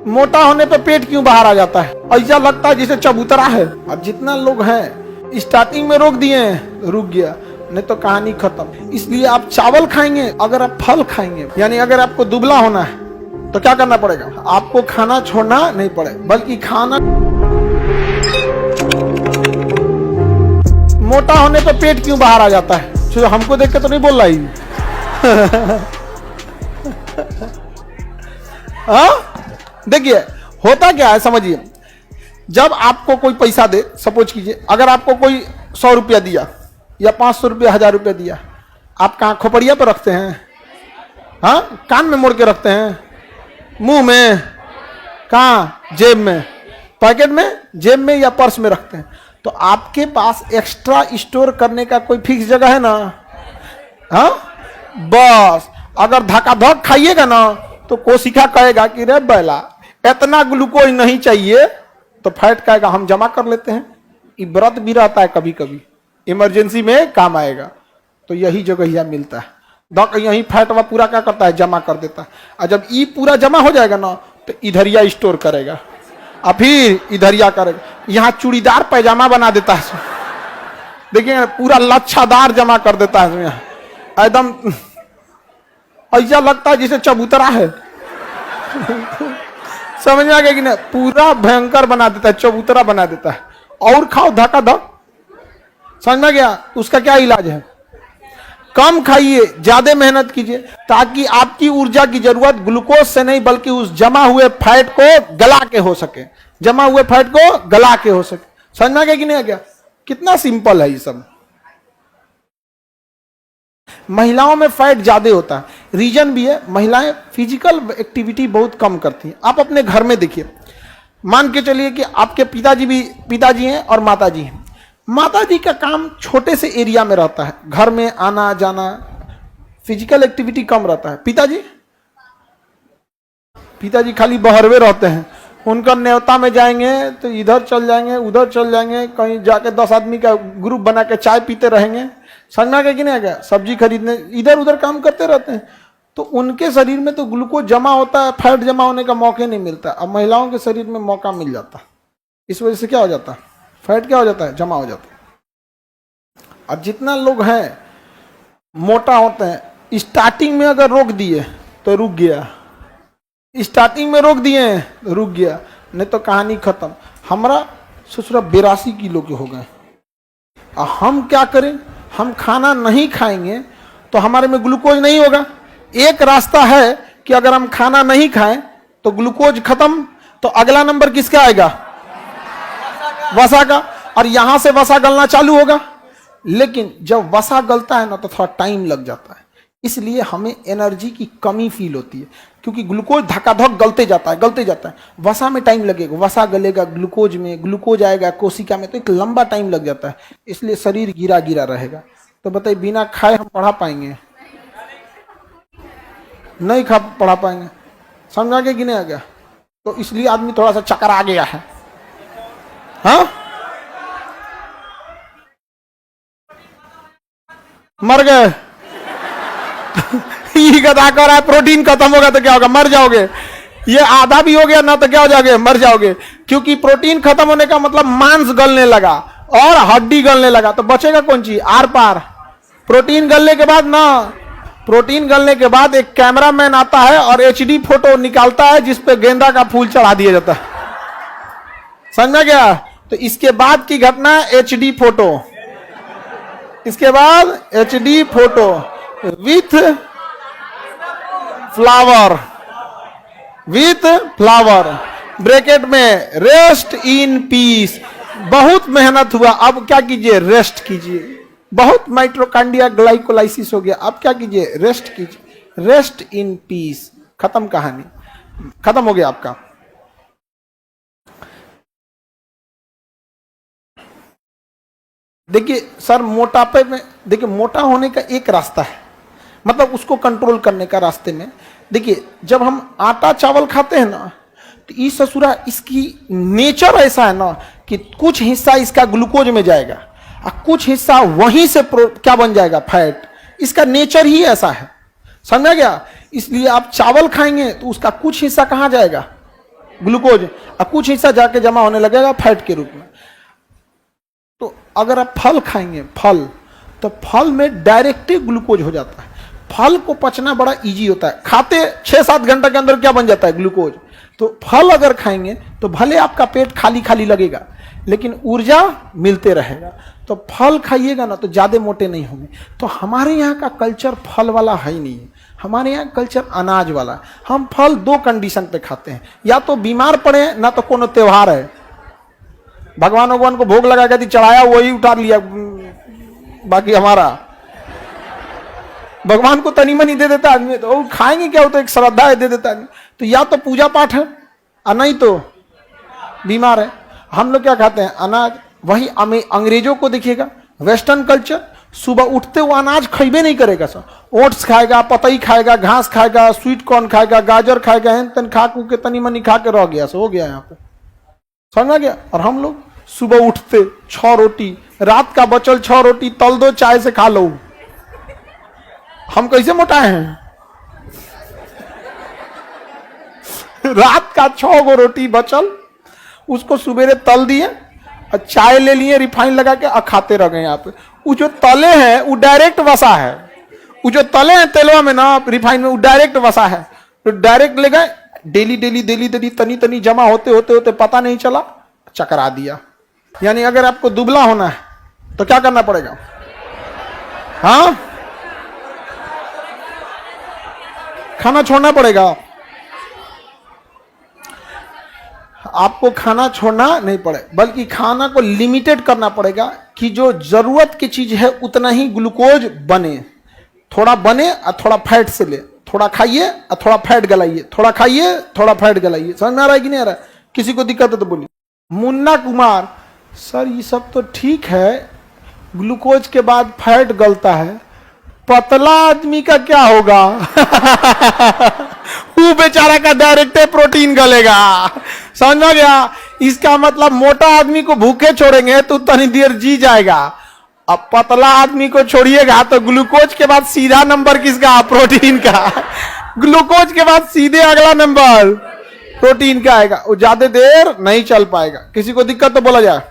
मोटा होने पे पेट क्यों बाहर आ जाता है? ऐसा लगता है जैसे चबूतरा है। अब जितना लोग हैं स्टार्टिंग में रोक दिए हैं, रुक गया, नहीं तो कहानी खत्म। इसलिए आप चावल खाएंगे, अगर आप फल खाएंगे, यानी अगर आपको दुबला होना है तो क्या करना पड़ेगा? आपको खाना छोड़ना नहीं पड़ेगा, बल्कि खाना। मोटा होने पे पेट क्यों बाहर आ जाता है? हमको देख के तो नहीं बोल रहा ही। देखिए होता क्या है, समझिए। जब आपको कोई पैसा दे, सपोज कीजिए अगर आपको कोई 100 रुपया दिया या 500 रुपया, 1000 रुपया दिया, आप कहाँ खोपड़िया पर रखते हैं? हाँ, कान में मोड़ के रखते हैं, मुंह में, कहाँ? जेब में, पैकेट में, जेब में या पर्स में रखते हैं। तो आपके पास एक्स्ट्रा स्टोर करने का कोई फिक्स जगह है ना? हाँ, बस अगर धक्का-धक खाइएगा ना तो कोशिका कहेगा कि रे बैला इतना ग्लूकोज नहीं चाहिए, तो फैट कहेगा हम जमा कर लेते हैं। ये व्रत भी रहता है, कभी कभी इमरजेंसी में काम आएगा, तो यही जगह यह मिलता है। यही फैट वह पूरा क्या करता है? जमा कर देता है। और जब ये पूरा जमा हो जाएगा ना तो इधरिया स्टोर करेगा और फिर इधरिया करेगा। यहाँ चूड़ीदार पैजामा बना देता है, देखिए पूरा लच्छादार जमा कर देता है यहाँ, एकदम ऐसा लगता है जैसे चबूतरा है। समझ में आ गया कि नहीं? पूरा भयंकर बना देता है, चबूतरा बना देता है। और खाओ धक्का धक, समझ में गया? उसका क्या इलाज है? कम खाइए, ज्यादा मेहनत कीजिए, ताकि आपकी ऊर्जा की जरूरत ग्लूकोज से नहीं बल्कि उस जमा हुए फैट को गला के हो सके, जमा हुए फैट को गला के हो सके। समझ में आ गया कि नहीं आ गया? कितना सिंपल है ये सब। महिलाओं में फैट ज्यादा होता है, रीजन भी है, महिलाएं फिजिकल एक्टिविटी बहुत कम करती हैं। आप अपने घर में देखिए, मान के चलिए कि आपके पिताजी हैं और माताजी हैं। माताजी का काम छोटे से एरिया में रहता है, घर में आना जाना, फिजिकल एक्टिविटी कम रहता है। पिताजी खाली बहरवे रहते हैं। उनका न्योता में जाएंगे तो इधर चल जाएंगे, उधर चल जाएंगे, कहीं जाके 10 आदमी का ग्रुप बना के चाय पीते रहेंगे। समझ में आ गया कि नहीं आ गया? सब्जी खरीदने इधर उधर काम करते रहते हैं। तो उनके शरीर में तो ग्लूकोज जमा होता है, फैट जमा होने का मौका नहीं मिलता। अब महिलाओं के शरीर में मौका मिल जाता है। इस वजह से क्या हो जाता है? फैट क्या हो जाता है? जमा हो जाता है। अब जितना लोग हैं मोटा होते हैं, स्टार्टिंग में अगर रोक दिए तो रुक गया, स्टार्टिंग में रोक दिए तो रुक गया, नहीं तो कहानी खत्म। हमारा ससुरा 82 किलो के हो गए। और हम क्या करें? हम खाना नहीं खाएंगे तो हमारे में ग्लूकोज नहीं होगा। एक रास्ता है कि अगर हम खाना नहीं खाएं तो ग्लूकोज खत्म, तो अगला नंबर किसका आएगा? वसा का। और यहां से वसा गलना चालू होगा। लेकिन जब वसा गलता है ना तो थोड़ा टाइम लग जाता है, इसलिए हमें एनर्जी की कमी फील होती है, क्योंकि ग्लूकोज धक्का-धक गलते जाता है। वसा में टाइम लगेगा, वसा गलेगा, ग्लूकोज में ग्लूकोज आएगा कोशिका में, तो एक लंबा टाइम लग जाता है। इसलिए शरीर गिरा गिरा रहेगा। तो बताइए बिना खाए हम पढ़ा पाएंगे? नहीं पढ़ा पाएंगे। समझा गया कि नहीं आ गया? तो इसलिए आदमी थोड़ा सा चक्कर आ गया है। हाँ, मर गए। ये गधा कर रहा है प्रोटीन खत्म होगा तो क्या होगा? मर जाओगे। ये आधा भी हो गया ना तो क्या हो जाओगे? मर जाओगे। क्योंकि प्रोटीन खत्म होने का मतलब मांस गलने लगा और हड्डी गलने लगा, तो बचेगा कौन चीज? Are par. प्रोटीन गलने के बाद एक कैमरामैन आता है और HD फोटो निकालता है जिसपे गेंदा का फूल चढ़ा दिया जाता है। समझ गया? तो इसके बाद की घटना HD फोटो, इसके बाद HD photo with flower bracket में रेस्ट इन पीस। बहुत मेहनत हुआ, अब क्या कीजिए? रेस्ट कीजिए। बहुत माइटोकॉन्ड्रिया ग्लाइकोलाइसिस हो गया, अब क्या कीजिए? रेस्ट कीजिए। रेस्ट इन पीस, खत्म कहानी, खत्म हो गया आपका। देखिए सर, मोटापे में देखिए मोटा होने का एक रास्ता है, मतलब उसको कंट्रोल करने का रास्ते में देखिए, जब हम आटा चावल खाते हैं ना तो ये ससुरा इसकी नेचर ऐसा है ना कि कुछ हिस्सा इसका ग्लूकोज में जाएगा और कुछ हिस्सा वहीं से क्या बन जाएगा? फैट। इसका नेचर ही ऐसा है। समझा गया? इसलिए आप चावल खाएंगे तो उसका कुछ हिस्सा कहाँ जाएगा? ग्लूकोज, और कुछ हिस्सा जाके जमा होने लगेगा फैट के रूप में। तो अगर आप फल खाएंगे, फल, तो फल में डायरेक्ट ग्लूकोज हो जाता है। फल को पचना बड़ा इजी होता है, खाते 6-7 घंटे के अंदर क्या बन जाता है, ग्लूकोज। तो फल अगर खाएंगे तो भले आपका पेट खाली खाली लगेगा, लेकिन ऊर्जा मिलते रहेगा। तो फल खाइएगा ना तो ज्यादा मोटे नहीं होंगे। तो हमारे यहाँ का कल्चर फल वाला है ही नहीं है, हमारे यहाँ कल्चर अनाज वाला है। हम फल 2 कंडीशन पे खाते हैं, या तो बीमार पड़े ना तो कोनो त्योहार है, भगवान को भोग लगा के चढ़ाया वही उठा लिया, बाकी हमारा भगवान को तनी मनी दे देता आदमी, तो खाएंगे क्या, हो तो एक श्रद्धा है, दे देता आदमी। तो या तो पूजा पाठ है और नहीं तो बीमार है। हम लोग क्या खाते हैं, अनाज। वही अंग्रेजों को देखिएगा, वेस्टर्न कल्चर, सुबह उठते वो अनाज खइबे नहीं करेगा सर, ओट्स खाएगा, पतई खाएगा, घास खाएगा, स्वीट कॉर्न खाएगा, गाजर खाएगा, हेन तन खा के तनी मनी खा के रह गया, सो हो गया यहाँ पे, समझ गया। और हम लोग सुबह उठते 6 रोटी, रात का बचल 6 रोटी तल दो, चाय से खा लो। हम कैसे मोटाए हैं? रात का 6 गो रोटी बचल, उसको सुबेरे तल दिए और चाय ले लिए रिफाइन लगा के, और खाते रह गए। यहाँ पे वो जो तले हैं वो डायरेक्ट वसा है, वो जो तले हैं तेलवा में ना, रिफाइन में, वो डायरेक्ट वसा है। तो डायरेक्ट ले गए, डेली तनी तनी जमा होते होते होते पता नहीं चला, चकरा दिया। यानी अगर आपको दुबला होना है तो क्या करना पड़ेगा? हाँ, खाना छोड़ना पड़ेगा। आपको खाना छोड़ना नहीं पड़े, बल्कि खाना को लिमिटेड करना पड़ेगा कि जो जरूरत की चीज है उतना ही ग्लूकोज बने, थोड़ा बने और थोड़ा फैट से ले, थोड़ा खाइए और थोड़ा फैट गलाइए, थोड़ा खाइए थोड़ा फैट गलाइए। समझ में आ रहा है कि नहीं आ रहा है? किसी को दिक्कत है तो बोलिए। मुन्ना कुमार, सर ये सब तो ठीक है, ग्लूकोज के बाद फैट गलता है, पतला आदमी का क्या होगा? वो बेचारा का डायरेक्ट प्रोटीन गलेगा। समझ में गया? इसका मतलब मोटा आदमी को भूखे छोड़ेंगे तो तनी देर जी जाएगा, अब पतला आदमी को छोड़िएगा तो ग्लूकोज के बाद सीधा नंबर किसका? प्रोटीन का। ग्लूकोज के बाद सीधे अगला नंबर प्रोटीन का आएगा, वो ज्यादा देर नहीं चल पाएगा। किसी को दिक्कत तो बोला जाए।